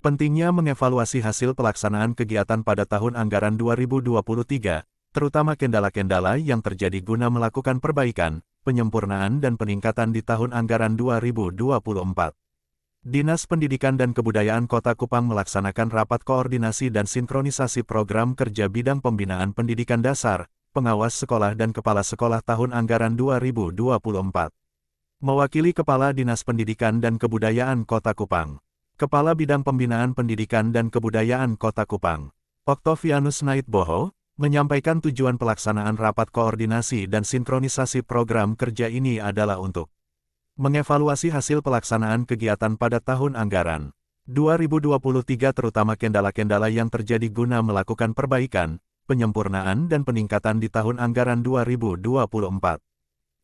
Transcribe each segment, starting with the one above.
Pentingnya mengevaluasi hasil pelaksanaan kegiatan pada tahun anggaran 2023, terutama kendala-kendala yang terjadi guna melakukan perbaikan, penyempurnaan dan peningkatan di tahun anggaran 2024. Dinas Pendidikan dan Kebudayaan Kota Kupang melaksanakan rapat koordinasi dan sinkronisasi program kerja bidang pembinaan pendidikan dasar, pengawas sekolah dan kepala sekolah tahun anggaran 2024. Mewakili Kepala Dinas Pendidikan dan Kebudayaan Kota Kupang, Kepala Bidang Pembinaan Pendidikan dan Kebudayaan Kota Kupang, Oktavianus Naitboho, menyampaikan tujuan pelaksanaan rapat koordinasi dan sinkronisasi program kerja ini adalah untuk mengevaluasi hasil pelaksanaan kegiatan pada tahun anggaran 2023 terutama kendala-kendala yang terjadi guna melakukan perbaikan, penyempurnaan dan peningkatan di tahun anggaran 2024.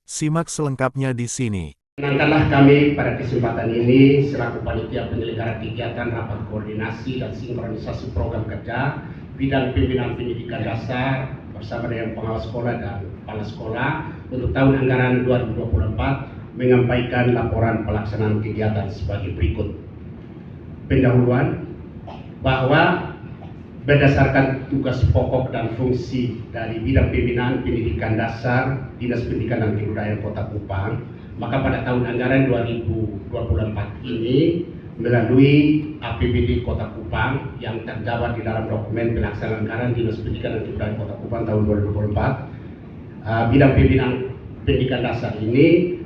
Simak selengkapnya di sini. Menandalah kami pada kesempatan ini selaku panitia penyelenggara kegiatan rapat koordinasi dan sinkronisasi program kerja bidang pembinaan pendidikan dasar bersama dengan pengawas sekolah dan kepala sekolah untuk tahun anggaran 2024 menyampaikan laporan pelaksanaan kegiatan sebagai berikut. Pendahuluan bahwa berdasarkan tugas pokok dan fungsi dari bidang pembinaan pendidikan dasar Dinas Pendidikan dan Kebudayaan Kota Kupang, maka pada tahun anggaran 2024 ini melalui APBD Kota Kupang yang terdapat di dalam dokumen pelaksanaan anggaran Dinas Pendidikan dan Kebudayaan Kota Kupang tahun 2024, bidang pembinaan pendidikan dasar ini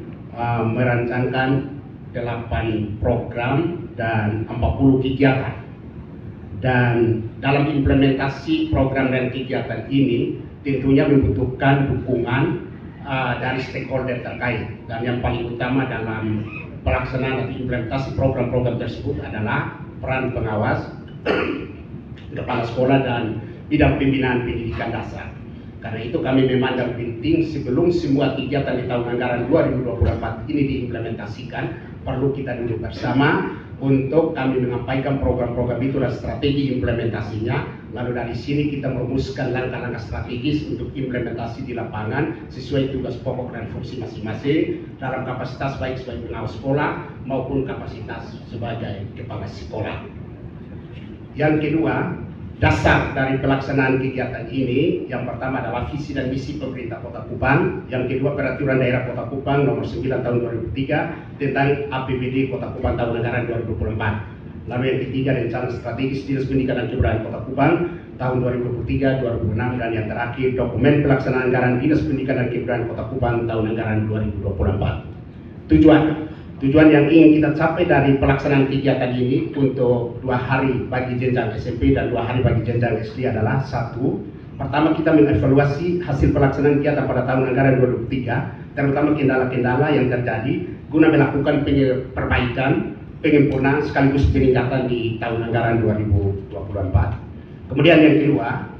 merancangkan 8 program dan 40 kegiatan. Dan dalam implementasi program dan kegiatan ini tentunya membutuhkan dukungan dari stakeholder terkait, dan yang paling utama dalam pelaksanaan atau implementasi program-program tersebut adalah peran pengawas, kepala sekolah dan bidang pembinaan pendidikan dasar. Karena itu kami memandang penting sebelum semua kegiatan di tahun anggaran 2024 ini diimplementasikan, perlu kita duduk bersama untuk kami menyampaikan program-program itu dan strategi implementasinya. Lalu dari sini kita merumuskan langkah-langkah strategis untuk implementasi di lapangan sesuai tugas pokok dan fungsi masing-masing dalam kapasitas baik sebagai pengawas sekolah maupun kapasitas sebagai kepala sekolah. Yang kedua, dasar dari pelaksanaan kegiatan ini, yang pertama adalah visi dan misi pemerintah Kota Kupang, yang kedua peraturan daerah Kota Kupang nomor 9 tahun 2003 tentang APBD Kota Kupang tahun anggaran 2024. Lalu yang ketiga, rencana strategis Dinas Pendidikan dan Kebudayaan Kota Kupang tahun 2023-2026, dan yang terakhir dokumen pelaksanaan anggaran Dinas Pendidikan dan Kebudayaan Kota Kupang tahun anggaran 2024. Tujuan yang ingin kita capai dari pelaksanaan kegiatan ini untuk 2 hari bagi jenjang SMP dan 2 hari bagi jenjang SD adalah: 1. Pertama, kita mengevaluasi hasil pelaksanaan kegiatan pada tahun anggaran 2023, terutama kendala-kendala yang terjadi guna melakukan perbaikan, penyempurnaan sekaligus peningkatan di tahun anggaran 2024. Kemudian yang kedua,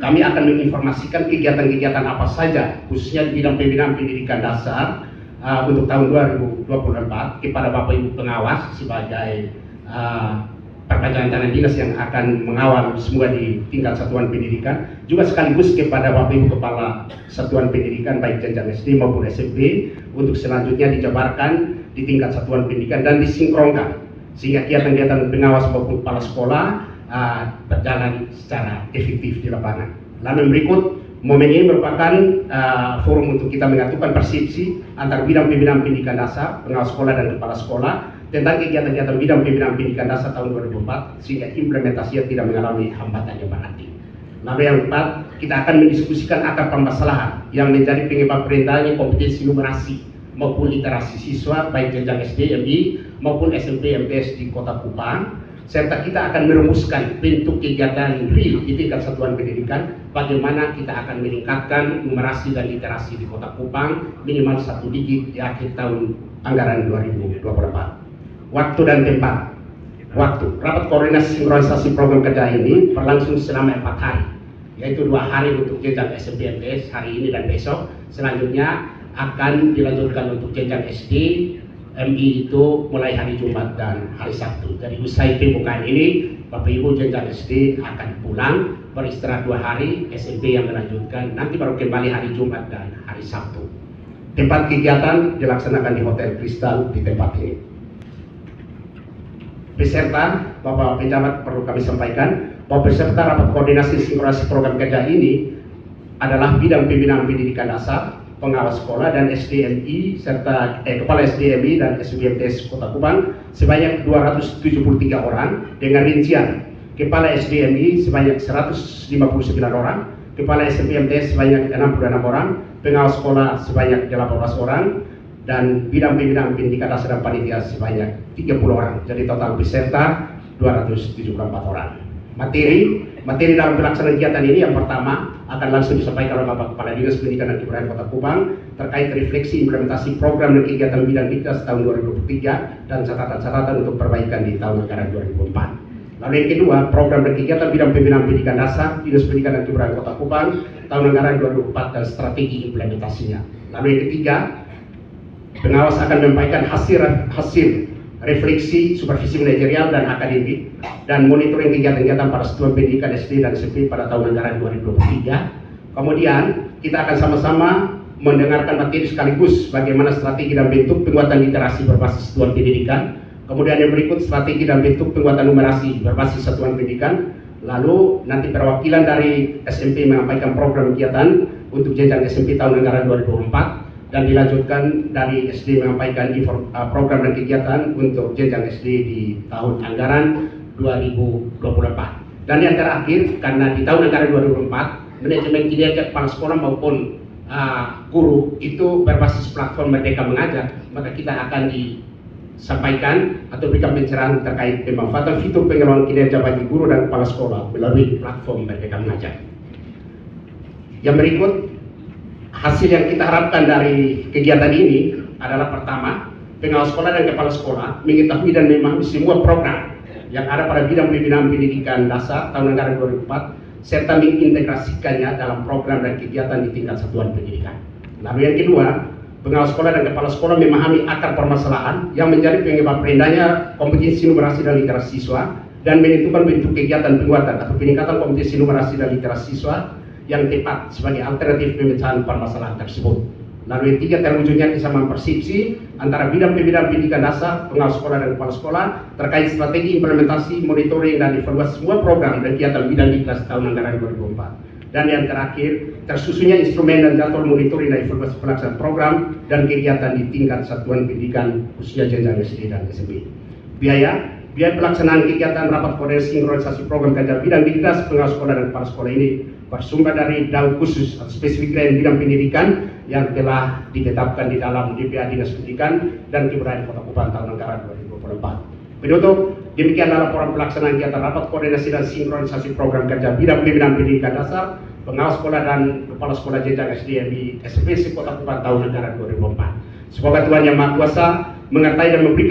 kami akan menginformasikan kegiatan-kegiatan apa saja khususnya di bidang pembinaan pendidikan dasar untuk tahun 2024 kepada Bapak Ibu pengawas sebagai perpanjangan tangan dinas yang akan mengawal semua di tingkat satuan pendidikan, juga sekaligus kepada Bapak Ibu kepala satuan pendidikan baik jenjang SD maupun SMP untuk selanjutnya dijabarkan di tingkat satuan pendidikan dan disinkronkan sehingga kegiatan-kegiatan pengawas maupun kepala sekolah berjalan secara efektif di lapangan. Lalu berikut, momen ini merupakan forum untuk kita menyatukan persepsi antara bidang pembinaan pendidikan dasar, pengawas sekolah dan kepala sekolah tentang kegiatan-kegiatan bidang pembinaan pendidikan dasar tahun 2024 sehingga implementasinya tidak mengalami hambatan yang berarti. Lalu yang keempat, kita akan mendiskusikan akar permasalahan yang menjadi penyebab rendahnya kompetensi numerasi maupun literasi siswa baik jenjang SD, MI maupun SMP, MTS di Kota Kupang, serta kita akan merumuskan bentuk kegiatan real di tingkat satuan pendidikan, bagaimana kita akan meningkatkan numerasi dan literasi di Kota Kupang minimal 1 digit di akhir tahun anggaran 2024. Waktu dan tempat. Waktu rapat koordinasi sinkronisasi program kerja ini berlangsung selama 4 hari, yaitu 2 hari untuk jenjang SMP MTS hari ini dan besok. Selanjutnya akan dilanjutkan untuk jenjang SD MI itu mulai hari Jumat dan hari Sabtu. Jadi usai pembukaan ini, Bapak Ibu jenjang SD akan pulang beristirahat 2 hari, SMP yang melanjutkan nanti baru kembali hari Jumat dan hari Sabtu. Tempat kegiatan dilaksanakan di Hotel Kristal di tempat ini. peserta, Bapak Pejabat perlu kami sampaikan bahwa peserta rapat koordinasi sinkronisasi program kerja ini adalah bidang pembinaan pendidikan dasar, pengawas sekolah dan SDMI serta Kepala SDMI dan SBMTS Kota Kupang sebanyak 273 orang dengan rincian Kepala SDMI sebanyak 159 orang, Kepala SBMTS sebanyak 66 orang, pengawas sekolah sebanyak 18 orang, dan bidang pembinaan pendidikan dasar dan panitia sebanyak 30 orang. Jadi total peserta 274 orang. Materi dalam pelaksanaan kegiatan ini yang pertama akan langsung disampaikan oleh Bapak Kepala Dinas Pendidikan dan Kebudayaan Kota Kupang terkait refleksi implementasi program dan kegiatan bidang Dikdas tahun 2023 dan catatan-catatan untuk perbaikan di tahun anggaran 2004. Lalu yang kedua, program dan kegiatan bidang pembinaan pendidikan dasar Dinas Pendidikan dan Kebudayaan Kota Kupang tahun anggaran 2004 dan strategi implementasinya. Lalu yang ketiga, pengawas akan menyampaikan hasil refleksi, supervisi manajerial dan akademik dan monitoring kegiatan-kegiatan para satuan pendidikan SD dan SMP pada tahun anggaran 2023. Kemudian kita akan sama-sama mendengarkan materi sekaligus bagaimana strategi dan bentuk penguatan literasi berbasis satuan pendidikan. Kemudian yang berikut strategi dan bentuk penguatan numerasi berbasis satuan pendidikan. Lalu nanti perwakilan dari SMP menyampaikan program kegiatan untuk jenjang SMP tahun anggaran 2024. Dan dilanjutkan dari SD menyampaikan program dan kegiatan untuk jenjang SD di tahun anggaran 2024. Dan yang terakhir, karena di tahun anggaran 2024 manajemen kinerja kepala sekolah maupun guru itu berbasis platform Merdeka Mengajar, maka kita akan disampaikan atau berikan pencerahan terkait pemanfaatan fitur pengelolaan kinerja bagi guru dan kepala sekolah melalui platform Merdeka Mengajar. Yang berikut, hasil yang kita harapkan dari kegiatan ini adalah pertama, pengawas sekolah dan kepala sekolah mengetahui dan memahami semua program yang ada pada bidang pembinaan pendidikan dasar tahun anggaran 2004 serta mengintegrasikannya dalam program dan kegiatan di tingkat satuan pendidikan. Lalu yang kedua, pengawas sekolah dan kepala sekolah memahami akar permasalahan yang menjadi penyebab rendahnya kompetensi numerasi dan literasi siswa dan menentukan bentuk kegiatan penguatan atau peningkatan kompetensi numerasi dan literasi siswa yang tepat sebagai alternatif pemecahan permasalahan tersebut. Lalu yang tiga, terwujudnya kesamaan persepsi antara bidang pembinaan pendidikan dasar, pengawas sekolah dan kepala sekolah terkait strategi implementasi, monitoring dan evaluasi semua program dan kegiatan bidang Dikdas tahun anggaran 2004. Dan yang terakhir, tersusunnya instrumen dan jadwal monitoring dan evaluasi pelaksanaan program dan kegiatan di tingkat satuan pendidikan khususnya jenjang SD dan SMP. Biaya pelaksanaan kegiatan rapat koordinasi sinkronisasi program kerja bidang Dikdas, pengawas sekolah dan kepala sekolah ini bersumber dari DAU khusus atau spesifik grant bidang pendidikan yang telah ditetapkan di dalam DPA Dinas Pendidikan dan Kebudayaan Kota Kupang tahun anggaran 2024. Penutup, demikianlah laporan pelaksanaan kegiatan rapat koordinasi dan sinkronisasi program kerja bidang pembinaan pendidikan dasar, pengawas sekolah dan kepala sekolah jenjang SDMI SPC Kota Kupang tahun anggaran 2024. Semoga Tuhan Yang Maha Kuasa mengerti dan memberikan